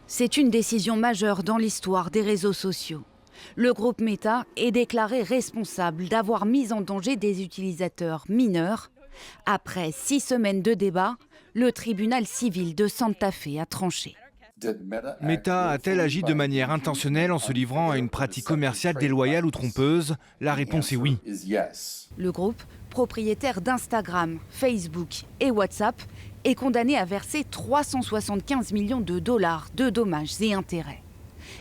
C'est une décision majeure dans l'histoire des réseaux sociaux. Le groupe Meta est déclaré responsable d'avoir mis en danger des utilisateurs mineurs. Après 6 semaines de débat, le tribunal civil de Santa Fe a tranché. Meta a-t-elle agi de manière intentionnelle en se livrant à une pratique commerciale déloyale ou trompeuse? La réponse est oui. Le groupe, propriétaire d'Instagram, Facebook et WhatsApp, est condamné à verser 375 millions de dollars de dommages et intérêts.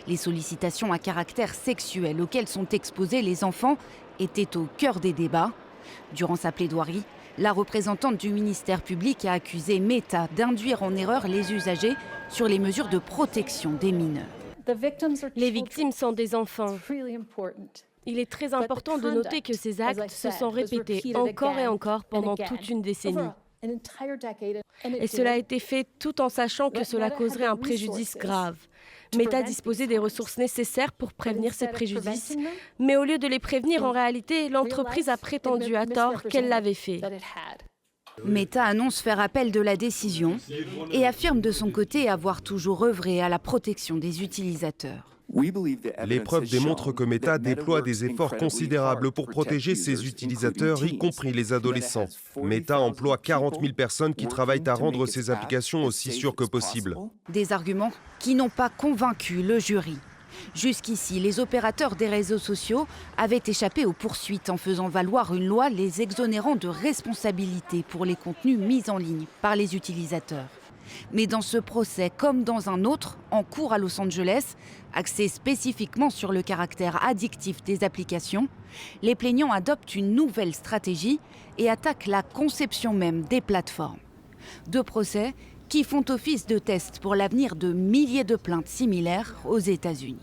Les sollicitations à caractère sexuel auxquelles sont exposés les enfants étaient au cœur des débats. Durant sa plaidoirie, la représentante du ministère public a accusé Meta d'induire en erreur les usagers sur les mesures de protection des mineurs. Les victimes sont des enfants. Il est très important de noter que ces actes se sont répétés encore et encore pendant toute une décennie. Et cela a été fait tout en sachant que cela causerait un préjudice grave. Meta disposait des ressources nécessaires pour prévenir ces préjudices, mais au lieu de les prévenir, en réalité, l'entreprise a prétendu à tort qu'elle l'avait fait. Meta annonce faire appel de la décision et affirme de son côté avoir toujours œuvré à la protection des utilisateurs. Les preuves démontrent que Meta déploie des efforts considérables pour protéger ses utilisateurs, y compris les adolescents. Meta emploie 40 000 personnes qui travaillent à rendre ces applications aussi sûres que possible. Des arguments qui n'ont pas convaincu le jury. Jusqu'ici, les opérateurs des réseaux sociaux avaient échappé aux poursuites en faisant valoir une loi les exonérant de responsabilité pour les contenus mis en ligne par les utilisateurs. Mais dans ce procès, comme dans un autre, en cours à Los Angeles, axé spécifiquement sur le caractère addictif des applications, les plaignants adoptent une nouvelle stratégie et attaquent la conception même des plateformes. 2 procès qui font office de test pour l'avenir de milliers de plaintes similaires aux États-Unis.